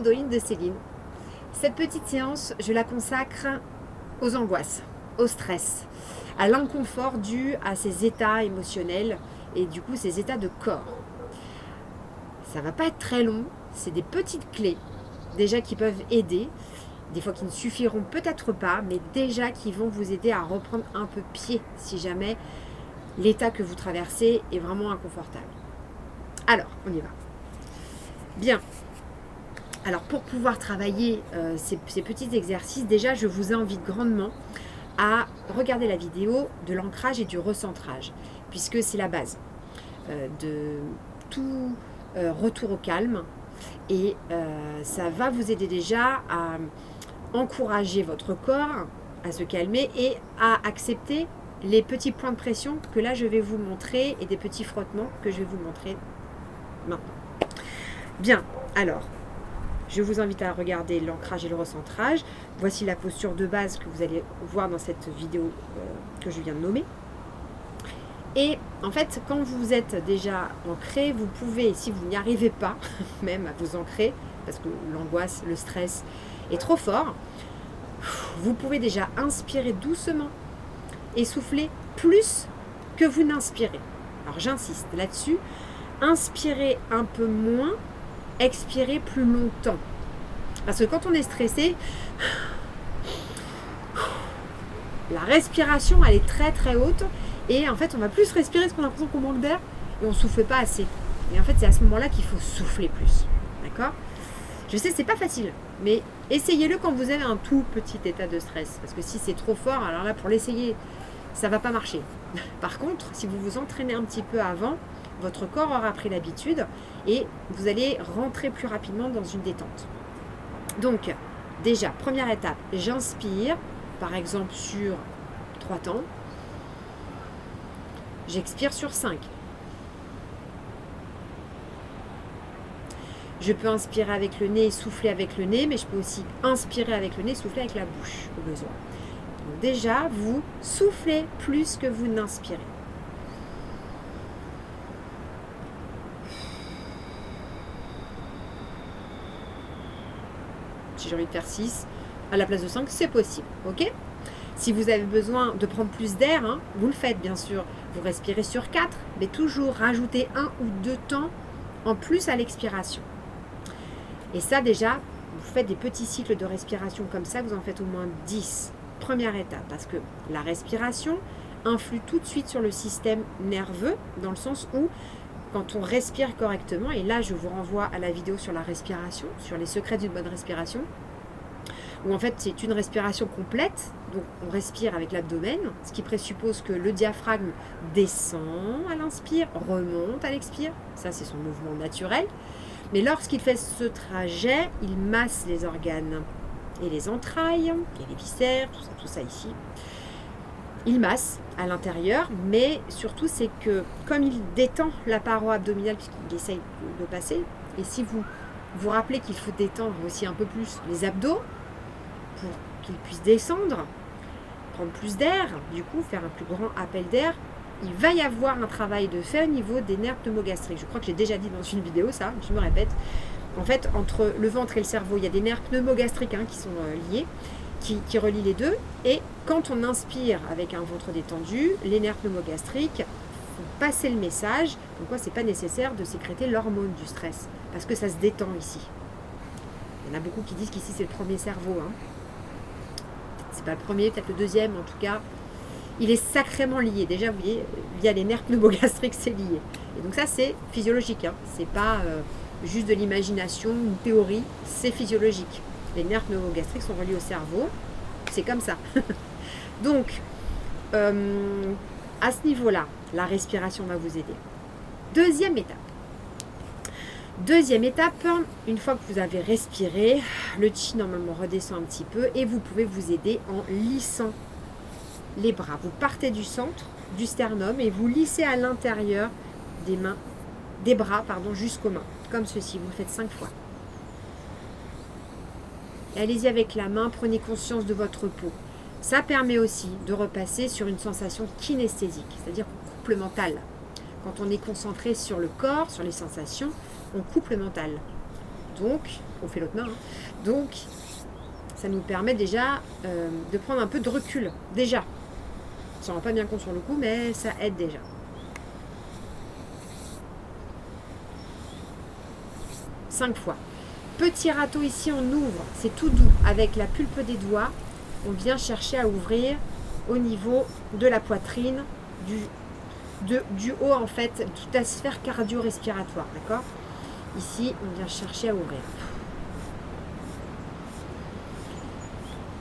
Audoïne de Céline. Cette petite séance, je la consacre aux angoisses, au stress, à l'inconfort dû à ces états émotionnels et du coup ces états de corps. Ça va pas être très long, c'est des petites clés déjà qui peuvent aider, des fois qui ne suffiront peut-être pas, mais déjà qui vont vous aider à reprendre un peu pied si jamais l'état que vous traversez est vraiment inconfortable. Alors, on y va. Bien. Alors, pour pouvoir travailler ces petits exercices, déjà, je vous invite grandement à regarder la vidéo de l'ancrage et du recentrage, puisque c'est la base de tout retour au calme. Et ça va vous aider déjà à encourager votre corps à se calmer et à accepter les petits points de pression que là, je vais vous montrer et des petits frottements que je vais vous montrer maintenant. Bien, alors, je vous invite à regarder l'ancrage et le recentrage. Voici la posture de base que vous allez voir dans cette vidéo que je viens de nommer. Et en fait, quand vous êtes déjà ancré, vous pouvez, si vous n'y arrivez pas, même à vous ancrer, parce que l'angoisse, le stress est trop fort, vous pouvez déjà inspirer doucement et souffler plus que vous n'inspirez. Alors j'insiste là-dessus, inspirez un peu moins, expirez plus longtemps. Parce que quand on est stressé, la respiration elle est très très haute et en fait on va plus respirer parce qu'on a l'impression qu'on manque d'air et on ne souffle pas assez. Et en fait c'est à ce moment-là qu'il faut souffler plus. D'accord ? Je sais c'est pas facile, mais essayez-le quand vous avez un tout petit état de stress. Parce que si c'est trop fort, alors là pour l'essayer, ça va pas marcher. Par contre, si vous vous entraînez un petit peu avant, votre corps aura pris l'habitude et vous allez rentrer plus rapidement dans une détente. Donc, déjà, première étape, j'inspire, par exemple sur 3 temps. J'expire sur 5. Je peux inspirer avec le nez et souffler avec le nez, mais je peux aussi inspirer avec le nez et souffler avec la bouche au besoin. Donc déjà, vous soufflez plus que vous n'inspirez. Si j'ai envie de faire 6 à la place de 5, c'est possible. Ok ? Si vous avez besoin de prendre plus d'air, hein, vous le faites bien sûr. Vous respirez sur 4, mais toujours rajouter 1 ou 2 temps en plus à l'expiration. Et ça déjà, vous faites des petits cycles de respiration comme ça, vous en faites au moins 10. Première étape, parce que la respiration influe tout de suite sur le système nerveux, dans le sens où quand on respire correctement, et là je vous renvoie à la vidéo sur la respiration, sur les secrets d'une bonne respiration, où en fait c'est une respiration complète, donc on respire avec l'abdomen, ce qui présuppose que le diaphragme descend à l'inspire, remonte à l'expire, ça c'est son mouvement naturel, mais lorsqu'il fait ce trajet, il masse les organes et les entrailles, et les viscères, tout ça ici. Il masse à l'intérieur, mais surtout c'est que comme il détend la paroi abdominale puisqu'il essaye de passer, et si vous vous rappelez qu'il faut détendre aussi un peu plus les abdos pour qu'ils puissent descendre, prendre plus d'air, du coup faire un plus grand appel d'air, il va y avoir un travail de fait au niveau des nerfs pneumogastriques. Je crois que j'ai déjà dit dans une vidéo ça, je me répète. En fait, entre le ventre et le cerveau, il y a des nerfs pneumogastriques qui sont liés, qui relient les deux. Et quand on inspire avec un ventre détendu, les nerfs pneumogastriques font passer le message, comme quoi c'est pas nécessaire de sécréter l'hormone du stress, parce que ça se détend ici. Il y en a beaucoup qui disent qu'ici c'est le premier cerveau. Hein. C'est pas le premier, peut-être le deuxième en tout cas. Il est sacrément lié. Déjà, vous voyez, via les nerfs pneumogastriques, c'est lié. Et donc ça, c'est physiologique. Hein. C'est pas juste de l'imagination, une théorie, c'est physiologique. Les nerfs pneumogastriques sont reliés au cerveau. C'est comme ça. Donc, à ce niveau-là, la respiration va vous aider. Deuxième étape, une fois que vous avez respiré, le chi normalement redescend un petit peu et vous pouvez vous aider en lissant les bras. Vous partez du centre, du sternum et vous lissez à l'intérieur des bras jusqu'aux mains, comme ceci. Vous le faites 5 fois. Allez-y avec la main, prenez conscience de votre peau. Ça permet aussi de repasser sur une sensation kinesthésique, c'est-à-dire qu'on coupe le mental. Quand on est concentré sur le corps, sur les sensations, on coupe le mental. Donc, on fait l'autre main. Hein. Donc, ça nous permet déjà de prendre un peu de recul. Déjà. On s'en rend pas bien compte sur le coup, mais ça aide déjà. Cinq fois. Petit râteau ici, on ouvre. C'est tout doux. Avec la pulpe des doigts, on vient chercher à ouvrir au niveau de la poitrine, du haut en fait, toute la sphère cardio-respiratoire. D'accord? Ici, on vient chercher à ouvrir.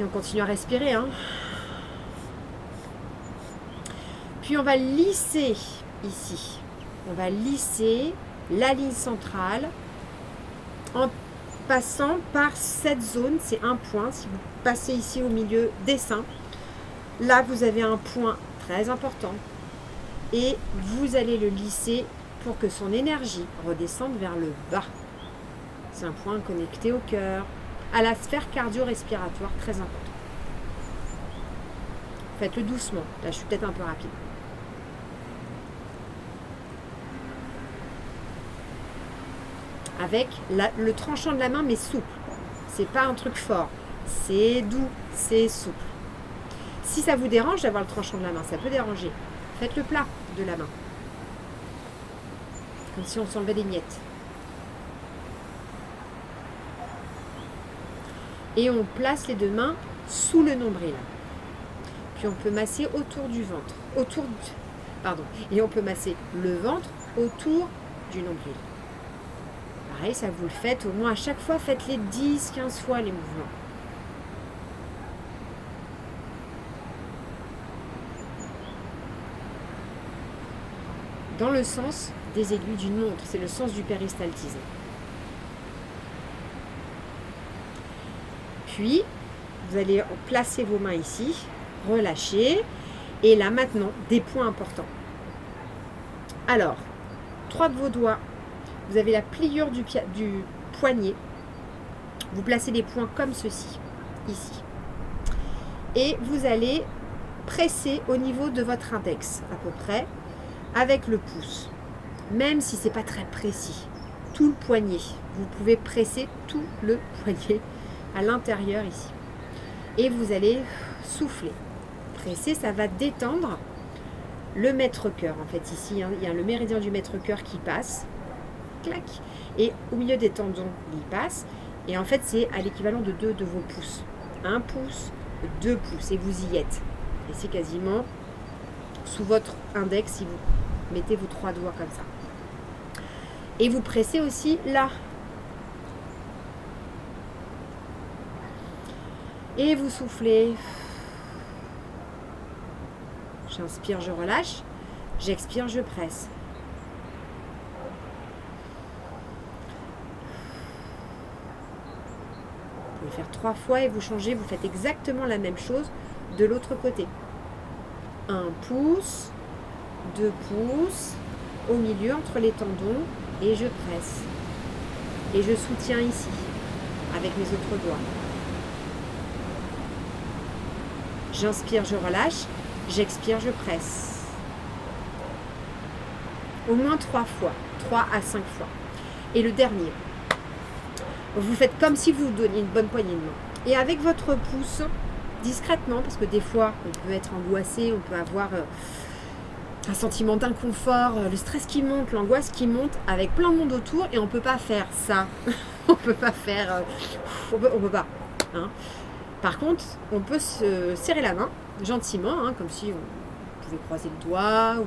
Et on continue à respirer. Hein. Puis on va lisser ici. On va lisser la ligne centrale en passant par cette zone. C'est un point. Si vous passez ici au milieu des seins, là vous avez un point très important. Et vous allez le lisser pour que son énergie redescende vers le bas. C'est un point connecté au cœur, à la sphère cardio-respiratoire, très important. Faites-le doucement. Là, je suis peut-être un peu rapide. Avec le tranchant de la main, mais souple. C'est pas un truc fort. C'est doux, c'est souple. Si ça vous dérange d'avoir le tranchant de la main, ça peut déranger. Faites le plat de la main. Comme si on s'enlevait des miettes. Et on place les deux mains sous le nombril. Puis on peut masser autour du ventre. Et on peut masser le ventre autour du nombril. Pareil, ça vous le faites au moins à chaque fois, faites-les 10-15 fois les mouvements. Dans le sens des aiguilles d'une montre, c'est le sens du péristaltisme. Puis, vous allez placer vos mains ici, relâcher, et là maintenant, des points importants. Alors, 3 de vos doigts, vous avez la pliure du poignet, vous placez les points comme ceci, ici. Et vous allez presser au niveau de votre index, à peu près, avec le pouce, même si ce n'est pas très précis, tout le poignet. Vous pouvez presser tout le poignet à l'intérieur ici. Et vous allez souffler. Presser, ça va détendre le maître-cœur. En fait, ici, hein, il y a le méridien du maître-cœur qui passe. Clac. Et au milieu des tendons, il passe. Et en fait, c'est à l'équivalent de 2 de vos pouces. 1 pouce, 2 pouces. Et vous y êtes. Et c'est quasiment sous votre index si vous mettez vos 3 doigts comme ça. Et vous pressez aussi là. Et vous soufflez. J'inspire, je relâche. J'expire, je presse. Vous pouvez faire 3 fois et vous changez. Vous faites exactement la même chose de l'autre côté. 1 pouce, 2 pouces, au milieu entre les tendons, et je presse. Et je soutiens ici, avec mes autres doigts. J'inspire, je relâche. J'expire, je presse. Au moins 3 fois, 3 à 5 fois. Et le dernier, vous faites comme si vous donniez une bonne poignée de main. Et avec votre pouce, discrètement, parce que des fois, on peut être angoissé, on peut avoir un sentiment d'inconfort, le stress qui monte, l'angoisse qui monte, avec plein de monde autour, et on ne peut pas faire ça. On ne peut pas faire... on peut pas. Hein. Par contre, on peut se serrer la main, gentiment, hein, comme si on pouvait croiser le doigt, ou...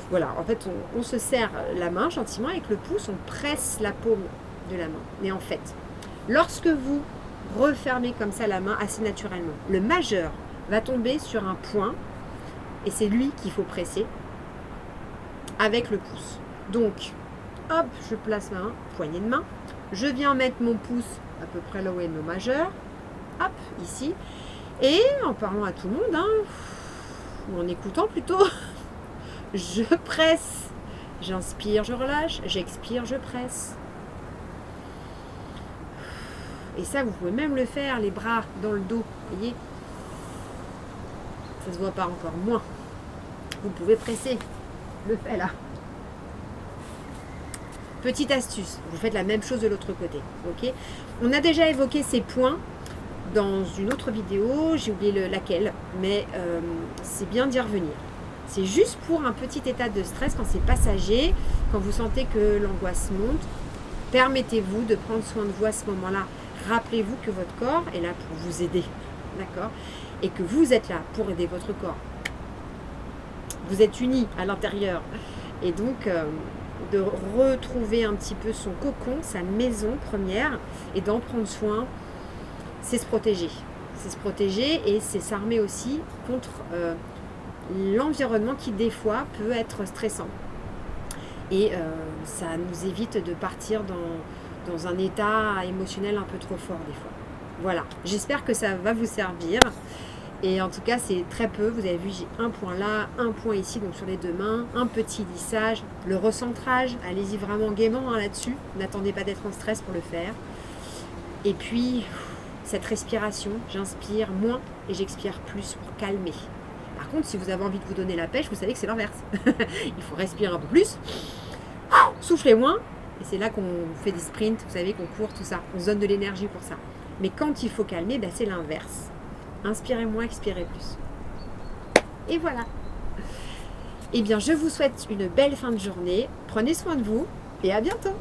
Voilà, en fait, on se serre la main gentiment, avec le pouce, on presse la paume de la main. Et en fait, lorsque vous refermez comme ça la main assez naturellement, le majeur va tomber sur un point, et c'est lui qu'il faut presser avec le pouce. Donc, hop, je place ma main, poignée de main, je viens mettre mon pouce à peu près là où est le majeur, hop, ici, et en parlant à tout le monde, hein, ou en écoutant plutôt, je presse, j'inspire, je relâche, j'expire, je presse. Et ça, vous pouvez même le faire, les bras dans le dos, vous voyez, ça se voit pas encore, moins. Vous pouvez presser, le fait là. Petite astuce, vous faites la même chose de l'autre côté. Ok. On a déjà évoqué ces points dans une autre vidéo, j'ai oublié laquelle, mais c'est bien d'y revenir. C'est juste pour un petit état de stress quand c'est passager, quand vous sentez que l'angoisse monte. Permettez-vous de prendre soin de vous à ce moment-là. Rappelez-vous que votre corps est là pour vous aider, d'accord? Et que vous êtes là pour aider votre corps. Vous êtes unis à l'intérieur. Et donc, de retrouver un petit peu son cocon, sa maison première, et d'en prendre soin, c'est se protéger. C'est se protéger et c'est s'armer aussi contre l'environnement qui, des fois, peut être stressant. Et ça nous évite de partir dans un état émotionnel un peu trop fort des fois. Voilà, j'espère que ça va vous servir. Et en tout cas, c'est très peu. Vous avez vu, j'ai un point là, un point ici, donc sur les deux mains, un petit lissage, le recentrage. Allez-y vraiment gaiement là-dessus. N'attendez pas d'être en stress pour le faire. Et puis, cette respiration, j'inspire moins et j'expire plus pour calmer. Par contre, si vous avez envie de vous donner la pêche, vous savez que c'est l'inverse. Il faut respirer un peu plus, souffler moins, et c'est là qu'on fait des sprints, vous savez, qu'on court, tout ça. On se donne de l'énergie pour ça. Mais quand il faut calmer, c'est l'inverse. Inspirez moins, expirez plus. Et voilà. Eh bien, je vous souhaite une belle fin de journée. Prenez soin de vous et à bientôt.